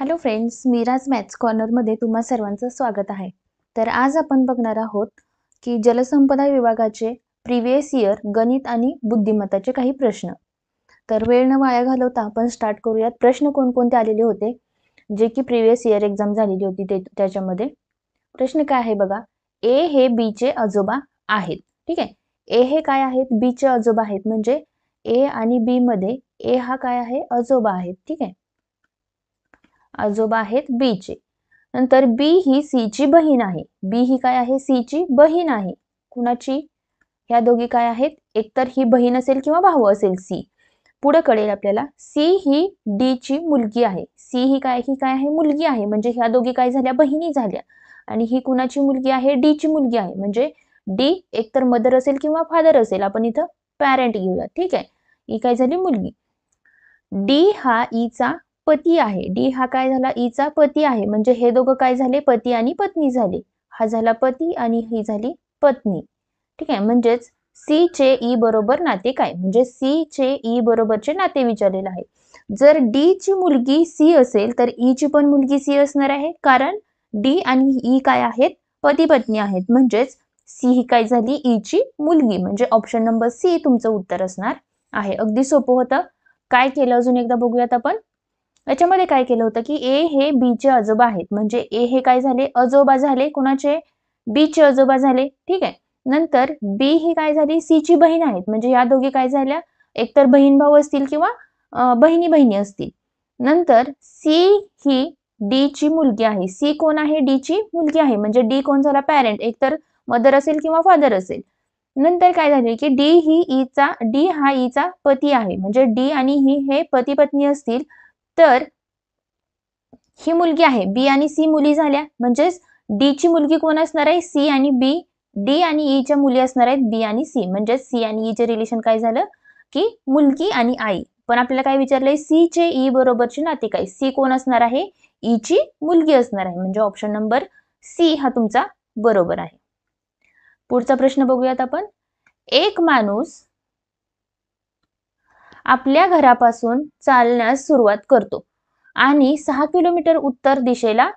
Hello friends, मीराज maths कॉर्नरमध्ये तुम्हा सर्वांचं स्वागत आहे. तर आज आपण बघणार आहोत की जलसंपदा विभागाचे प्रिव्हियस इयर गणित आणि बुद्धिमत्ताचे काही प्रश्न. तर वेळ न वाया घालवता आपण स्टार्ट करूयात. प्रश्न कोणकोणते आलेले होते जे की प्रिव्हियस इयर एक्झाम झालेली होती त्याच्यामध्ये. प्रश्न काय आहे बघा. ए हे बी चे आजोबा आहेत. ठीक आहे. ए हे काय आहेत? बी चे आजोबा आहेत. म्हणजे ए आणि बी मध्ये ए हा काय आहे? आजोबा आहेत. ठीक आहे. आजोबा आहेत बी चे. नंतर बी ही सी ची बहीण आहे. बी ही काय आहे? सी ची बहीण आहे. कुणाची? ह्या दोघी काय आहेत? एकतर ही बहीण असेल किंवा भाऊ असेल सी. पुढे कळेल आपल्याला सी ही डी ची मुलगी आहे. सी ही काय आहे? मुलगी आहे. म्हणजे ह्या दोघी काय झाल्या? बहिणी झाल्या. आणि ही कुणाची मुलगी आहे? डी ची मुलगी आहे. म्हणजे डी एकतर मदर असेल किंवा फादर असेल. आपण इथं पॅरेंट घेऊया. ठीक आहे. ही काय झाली? मुलगी. डी हा ई चा पती आहे. डी हा काय झाला? ईचा पती आहे. म्हणजे हे दोघं काय झाले? पती आणि पत्नी झाले. हा झाला पती आणि ही झाली पत्नी. ठीक आहे. म्हणजेच सी चे ई बरोबर नाते काय? म्हणजे सी चे ई बरोबरचे नाते विचारलेलं आहे. जर डी ची मुलगी सी असेल तर ई ची पण मुलगी सी असणार आहे. कारण डी आणि ई काय आहेत? पती पत्नी आहेत. म्हणजेच सी ही काय झाली? ई ची मुलगी. म्हणजे ऑप्शन नंबर सी तुमचं उत्तर असणार आहे. अगदी सोपं होतं. काय केलं अजून एकदा बघूयात आपण. याच्यामध्ये काय केलं होतं की ए हे बी चे आजोबा आहेत. म्हणजे ए हे काय झाले? आजोबा झाले. कुणाचे? बी चे आजोबा झाले. ठीक आहे. नंतर बी ही काय झाली? सी ची बहीण आहेत. म्हणजे या दोघी काय झाल्या? एकतर बहीण भाऊ असतील किंवा बहिणी बहिणी असतील. नंतर सी ही डी ची मुलगी आहे. सी कोण आहे? डी ची मुलगी आहे. म्हणजे डी कोण झाला? पॅरेंट. एकतर मदर असेल किंवा फादर असेल. नंतर काय झाले की डी हा ईचा पती आहे. म्हणजे डी आणि ही हे पती पत्नी असतील तर ही मुलगी आहे. बी आणि सी मुली झाल्या. म्हणजेच डी ची मुलगी कोण असणार आहे? सी आणि बी. डी आणि ई च्या मुली असणार आहेत बी आणि सी. म्हणजे सी आणि ई चे रिलेशन काय झालं की मुलगी आणि आई. पण आपल्याला काय विचारलंय? सी चे ई बरोबरचे नाते काय? सी कोण असणार आहे? ई ची मुलगी असणार आहे. म्हणजे ऑप्शन नंबर सी हा तुमचा बरोबर आहे. पुढचा प्रश्न बघूयात आपण. एक माणूस आपल्या घरापासून चालण्यास सुरुवात करतो आणि 6 किलोमीटर उत्तर दिशेला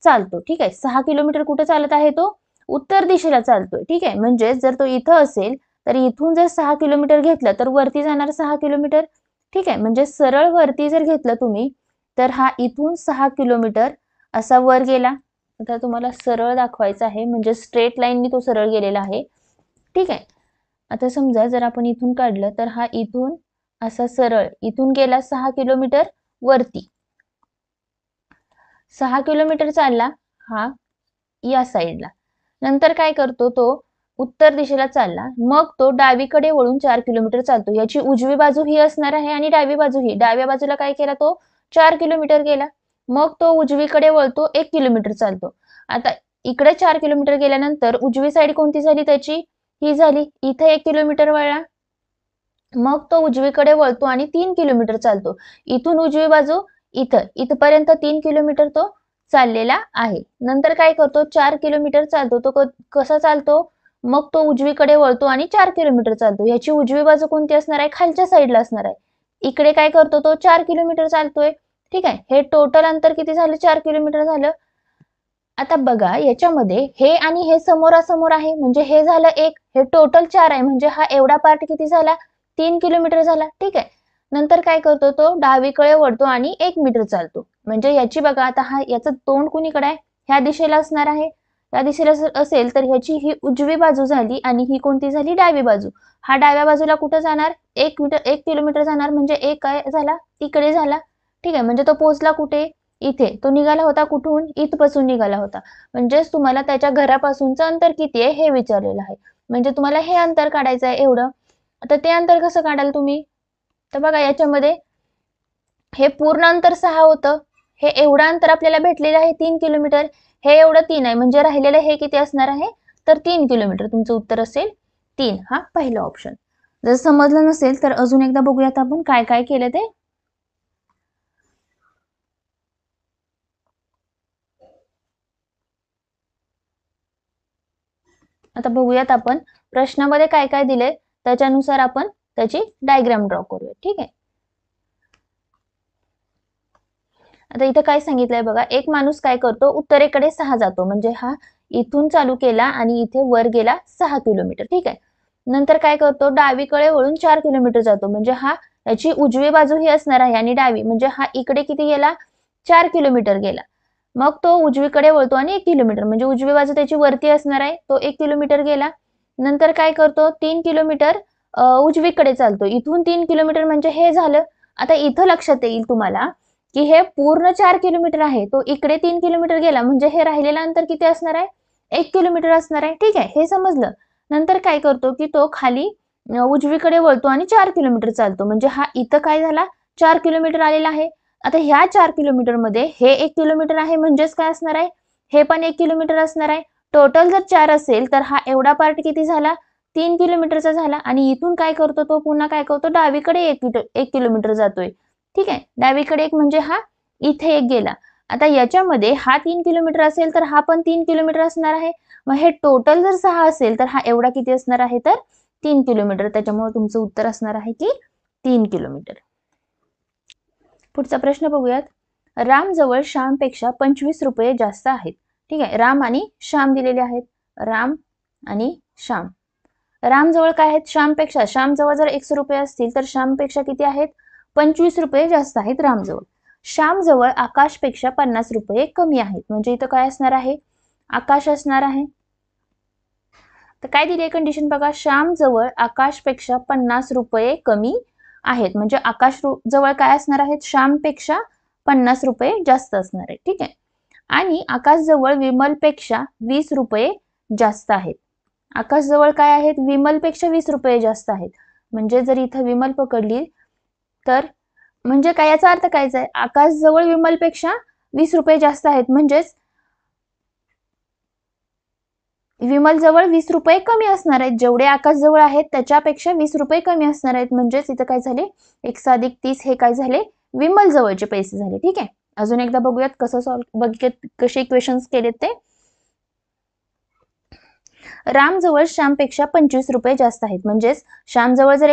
चालतो. ठीक आहे. 6 किलोमीटर कुठे चालत आहे तो? उत्तर दिशेला चालतोय. ठीक आहे. म्हणजे जर तो इथं असेल तर इथून जर 6 किलोमीटर घेतलं तर वरती जाणार 6 किलोमीटर. ठीक आहे. म्हणजे सरळ वरती जर घेतलं तुम्ही तर हा इथून 6 किलोमीटर असा वर गेला. आता तुम्हाला सरळ दाखवायचा आहे. म्हणजे स्ट्रेट लाईननी तो सरळ गेलेला आहे. ठीक आहे. आता समजा जर आपण इथून काढलं तर हा इथून असा सरळ इथून गेला 6 किलोमीटर वरती. 6 किलोमीटर चालला हा या साईडला. नंतर काय करतो तो? उत्तर दिशेला चालला. मग तो डावीकडे वळून 4 किलोमीटर चालतो. याची उजवी बाजू ही असणार आहे आणि डावी बाजू ही. डाव्या बाजूला काय केला तो? 4 किलोमीटर गेला. मग तो उजवीकडे वळतो 1 किलोमीटर चालतो. आता इकडे 4 किलोमीटर गेल्यानंतर उजवी साईड कोणती झाली त्याची? ही झाली. इथे 1 किलोमीटर वळला. मग तो उजवीकडे वळतो आणि 3 किलोमीटर चालतो. इथून उजवी बाजू इथपर्यंत 3 किलोमीटर तो चाललेला आहे. नंतर काय करतो? 4 किलोमीटर चालतो. तो कसा चालतो? मग तो उजवीकडे वळतो आणि 4 किलोमीटर चालतो. ह्याची उजवी बाजू कोणती असणार आहे? खालच्या साईडला असणार आहे. इकडे काय करतो तो? 4 किलोमीटर चालतोय. ठीक आहे. हे टोटल अंतर किती झालं? 4 किलोमीटर झालं. आता बघा याच्यामध्ये हे आणि हे समोरासमोर आहे. म्हणजे हे झालं 1. हे टोटल 4 आहे. म्हणजे हा एवढा पार्ट किती झाला? 3 किलोमीटर झाला. ठीक आहे. नंतर काय करतो तो? डावीकडे वळतो आणि 1 मीटर चालतो. म्हणजे याची बघा आता याचं तोंड कुणीकडे आहे? ह्या दिशेला असणार आहे. या दिशेला असेल तर ह्याची ही उजवी बाजू झाली आणि ही कोणती झाली? डावी बाजू. हा डाव्या बाजूला कुठं जाणार? 1 किलोमीटर जाणार. म्हणजे 1 काय झाला? इकडे झाला. ठीक आहे. म्हणजे तो पोहोचला कुठे? इथे. तो निघाला होता कुठून? इथपासून निघाला होता. म्हणजेच तुम्हाला त्याच्या घरापासूनचं अंतर किती आहे हे विचारलेलं आहे. म्हणजे तुम्हाला हे अंतर काढायचं आहे एवढं. आता ते अंतर कसं काढाल तुम्ही? तर बघा याच्यामध्ये हे पूर्ण अंतर 6 होतं. हे एवढं अंतर आपल्याला भेटलेलं आहे 3 किलोमीटर. हे एवढं 3 आहे. म्हणजे राहिलेलं हे किती असणार आहे? तर 3 किलोमीटर. तुमचं उत्तर असेल 3. हा पहिला ऑप्शन. जर समजलं नसेल तर अजून एकदा बघूयात आपण काय काय केलं ते. आता बघूयात आपण प्रश्नामध्ये काय काय दिले त्याच्यानुसार आपण त्याची डायग्राम ड्रॉ करूया. ठीक आहे. आता इथं काय सांगितलंय बघा, एक माणूस काय करतो, उत्तरेकडे 6 जातो, म्हणजे हा इथून चालू केला आणि इथे वर गेला 6 किलोमीटर, ठीक आहे. नंतर काय करतो, डावीकडे वळून 4 किलोमीटर जातो, म्हणजे हा याची उजवी बाजू ही असणार आहे आणि डावी, म्हणजे हा इकडे किती गेला, 4 किलोमीटर गेला. मग तो उजवीकडे वळतो आणि 1 किलोमीटर, म्हणजे उजवी बाजू त्याची वरती असणार आहे, तो 1 किलोमीटर गेला. नंतर काय करतो, 3 किलोमीटर उजवीकडे चालतो, इथून 3 किलोमीटर म्हणजे हे झालं. आता इथं लक्षात येईल तुम्हाला की हे पूर्ण 4 किलोमीटर आहे, तो इकडे 3 किलोमीटर गेला, म्हणजे हे राहिलेलं अंतर किती असणार आहे, 1 किलोमीटर असणार आहे, ठीक आहे, हे समजलं. नंतर काय करतो की तो खाली उजवीकडे वळतो आणि 4 किलोमीटर चालतो, म्हणजे हा इथं काय झाला, 4 किलोमीटर आलेला आहे. आता ह्या 4 किलोमीटर मध्ये हे 1 किलोमीटर आहे, म्हणजेच काय असणार आहे, हे पण 1 किलोमीटर असणार आहे. टोटल जर 4 असेल तर हा एवढा पार्ट किती झाला, 3 किलोमीटरचा झाला. आणि इथून काय करतो, तो पुन्हा काय करतो, डावीकडे 1 किलोमीटर जातोय, ठीक आहे. डावीकडे 1 म्हणजे हा इथे 1 गेला. आता याच्यामध्ये हा 3 किलोमीटर असेल तर हा पण 3 किलोमीटर असणार आहे. मग हे टोटल जर 6 असेल तर हा एवढा किती असणार आहे, तर 3 किलोमीटर. त्याच्यामुळे तुमचं उत्तर असणार आहे की 3 किलोमीटर. पुढचा प्रश्न बघूयात. राम जवळ श्यामपेक्षा 25 रुपये जास्त आहेत, ठीक आहे. राम आणि श्याम दिलेले आहेत, राम आणि श्याम. राम जवळ काय आहेत, श्यामपेक्षा. श्याम जवळ जर 100 रुपये असतील तर श्यामपेक्षा किती आहेत, 25 रुपये जास्त आहेत राम जवळ. श्याम जवळ आकाशपेक्षा 50 रुपये कमी आहेत, म्हणजे इथं काय असणार आहे, आकाश असणार आहे. तर काय दिली आहे कंडिशन बघा, श्याम जवळ आकाशपेक्षा 50 रुपये कमी आहेत, म्हणजे आकाश जवळ काय असणार आहेत, श्यामपेक्षा 50 रुपये जास्त असणार आहे, ठीक आहे. आणि आकाश जवळ विमलपेक्षा 20 रुपये जास्त आहेत. आकाश जवळ काय आहेत, विमलपेक्षा 20 रुपये जास्त आहेत, म्हणजे जर इथं विमल पकडली तर म्हणजे काय, याचा अर्थ कायच आहे, आकाश जवळ विमलपेक्षा 20 रुपये जास्त आहेत, म्हणजेच विमल जवळ 20 रुपये कमी असणार आहेत. जेवढे आकाश जवळ आहेत त्याच्यापेक्षा 20 रुपये कमी असणार आहेत, म्हणजेच इथं काय झाले, 1+30 हे काय झाले, विमल जवळचे पैसे झाले, ठीक आहे. अजून एकदा बघूयात कसं कसे इक्वेशन्स केलेत ते. राम जवळ श्यामपेक्षा 25 रुपये जास्त आहेत, म्हणजेच श्याम जवळ जर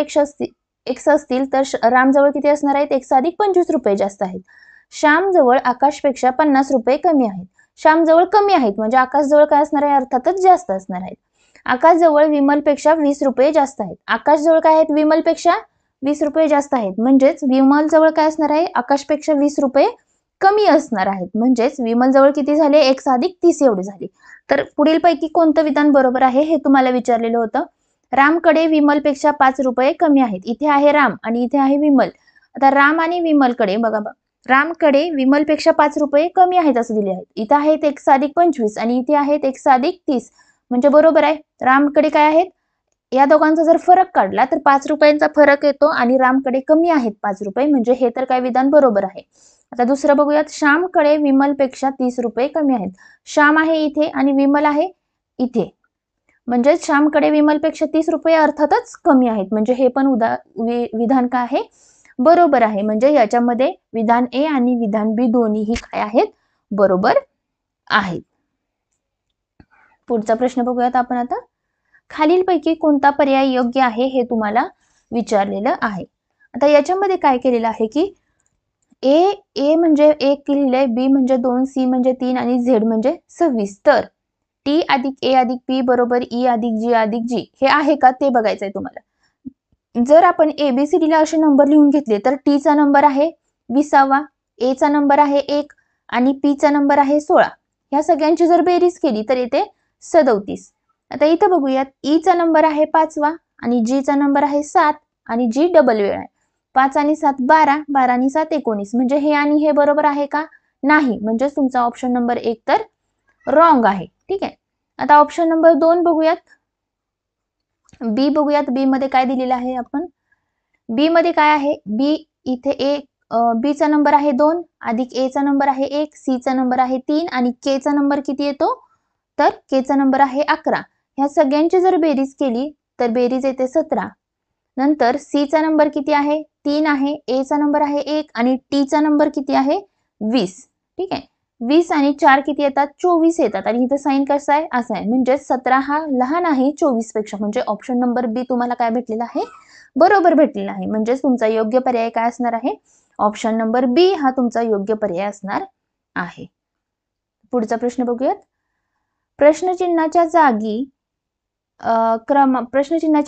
100 असतील तर राम जवळ किती असणार आहेत, 1+25 रुपये जास्त आहेत. श्याम जवळ आकाशपेक्षा 50 रुपये कमी आहेत. श्याम जवळ कमी आहेत, म्हणजे आकाश जवळ काय असणार आहे, अर्थातच जास्त असणार आहेत. आकाश जवळ विमलपेक्षा 20 रुपये जास्त आहेत. आकाश जवळ काय आहेत, विमलपेक्षा 20 रुपये जास्त आहेत, म्हणजेच विमल जवळ काय असणार आहे, आकाशपेक्षा 20 रुपये कमी असणार आहेत, म्हणजेच विमल जवळ किती झाले, 1+30 एवढे झाले. तर पुढील पैकी कोणतं विधान बरोबर आहे हे तुम्हाला विचारलेलं होतं. रामकडे विमलपेक्षा 5 रुपये कमी आहेत. इथे आहे राम आणि इथे आहे विमल. आता राम आणि विमलकडे बघा, रामकडे विमलपेक्षा 5 रुपये कमी आहेत असं दिले आहेत. इथे आहेत 1+25 आणि इथे आहेत 1+30, म्हणजे बरोबर आहे. रामकडे काय आहेत, या दोघांचा जर फरक काढला तर 5 रुपयांचा फरक येतो आणि रामकडे कमी आहेत 5 रुपये, म्हणजे हे तर काय विधान बरोबर आहे. आता दुसरं बघूयात. श्यामकडे विमलपेक्षा 30 रुपये कमी आहेत. श्याम आहे इथे आणि विमल आहे इथे, म्हणजे श्यामकडे विमलपेक्षा 30 रुपये अर्थातच कमी आहेत, म्हणजे हे पण विधान काय आहे, बरोबर आहे. म्हणजे याच्यामध्ये विधान ए आणि विधान बी दोन्हीही काय आहेत, बरोबर आहेत. पुढचा प्रश्न बघूयात आपण आता. खालीलपैकी कोणता पर्याय योग्य आहे हे तुम्हाला विचारलेलं आहे. आता याच्यामध्ये काय केलेलं आहे की ए म्हणजे 1 लिहिलंय, बी म्हणजे 2, सी म्हणजे 3 आणि झेड म्हणजे 26. तर टी अधिक ए अधिक पी बरोबर ई अधिक जी हे आहे का ते बघायचंय तुम्हाला. जर आपण ABCD ला असे नंबर लिहून घेतले तर टी चा नंबर आहे 20वा, ए चा नंबर आहे 1 आणि पी चा नंबर आहे 16. ह्या सगळ्यांची जर बेरीज केली तर येते 37. आता इथं बघूयात, ई चा नंबर आहे 5वा आणि जी चा नंबर आहे 7 आणि जी डबल वेळ आहे. 5 आणि 7 12, 12 आणि 7 19, म्हणजे हे आणि हे बरोबर आहे का, नाही, म्हणजे तुमचा ऑप्शन नंबर 1 तर रॉंग आहे, ठीक आहे. आता ऑप्शन नंबर 2 बघूयात, बी बघूयात. बी मध्ये काय दिलेलं आहे, आपण बी मध्ये काय आहे, बी इथे बी चा नंबर आहे 2 अधिक ए चा नंबर आहे 1, सी चा नंबर आहे 3 आणि के चा नंबर किती येतो, तर के चा नंबर आहे 11. ह्या सगळ्यांची जर बेरीज केली तर बेरीज येते 17. नंतर सी चा नंबर किती आहे, 3 आहे, ए चा नंबर आहे 1 आणि टी चा नंबर किती आहे 20, ठीक आहे. 20 आणि 4 किती येतात, 24 येतात आणि इथं साइन कसं आहे, असं आहे, म्हणजे 17 हा लहान आहे 24 पेक्षा, म्हणजे ऑप्शन नंबर बी तुम्हाला काय भेटलेला आहे, बरोबर भेटलेला आहे. म्हणजे तुमचा योग्य पर्याय काय असणार आहे, ऑप्शन नंबर बी हा तुमचा योग्य पर्याय असणार आहे. पुढचा प्रश्न बघूयात. प्रश्नचिन्हाच्या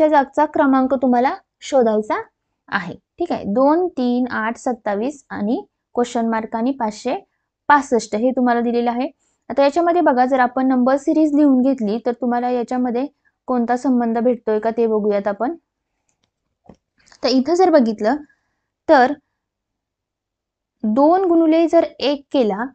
जागचा क्रमांक तुम्हाला शोधायचा आहे. ठीक आहे. 2, 3, 8, 27 आणि क्वेश्चन मार्क आणि 565 हे तुम्हाला दिलेलं आहे. आता याच्यामध्ये बघा, जर आपण नंबर सिरीज लिहून घेतली तर तुम्हाला याच्यामध्ये कोणता संबंध भेटतोय का ते बघूयात आपण. तर इथं जर बघितलं तर 2 गुणिले जर 1 केला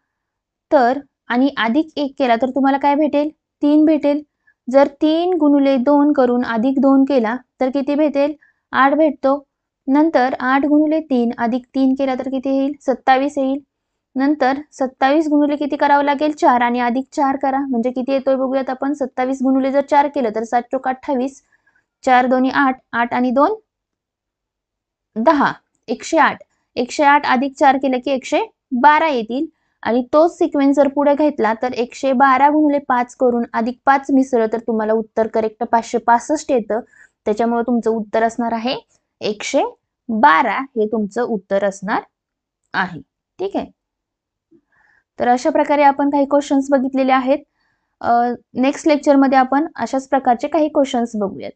तर आणि अधिक 1 केला तर तुम्हाला काय भेटेल? 3 भेटेल. जर 3 गुणिले 2 करून अधिक 2 केला तर किती भेटेल? 8 भेटतो. नंतर 8 गुणिले 3 अधिक 3 केला तर किती येईल? 27 येईल. नंतर 27 गुणिले किती करावं लागेल? 4 आणि अधिक 4 करा म्हणजे किती येतोय बघूयात आपण. 27 गुणिले जर 4 केलं तर 7 चोक 28, 4 दोन्ही 8, 8 आणि 2 10, 108. 108 अधिक 4 केलं की 112 येतील. आणि तोच सिक्वेन्स जर पुढे घेतला तर 112 गुणिले 5 करून अधिक 5 मिसळलं तर तुम्हाला उत्तर करेक्ट 565 येतं. त्याच्यामुळे तुमचं उत्तर असणार आहे 112 हे तुमचं उत्तर असणार आहे. ठीक आहे. तर अशा प्रकारे आपण काही क्वेश्चन्स बघितलेले आहेत. नेक्स्ट लेक्चरमध्ये आपण अशाच प्रकारचे काही क्वेश्चन्स बघूयात.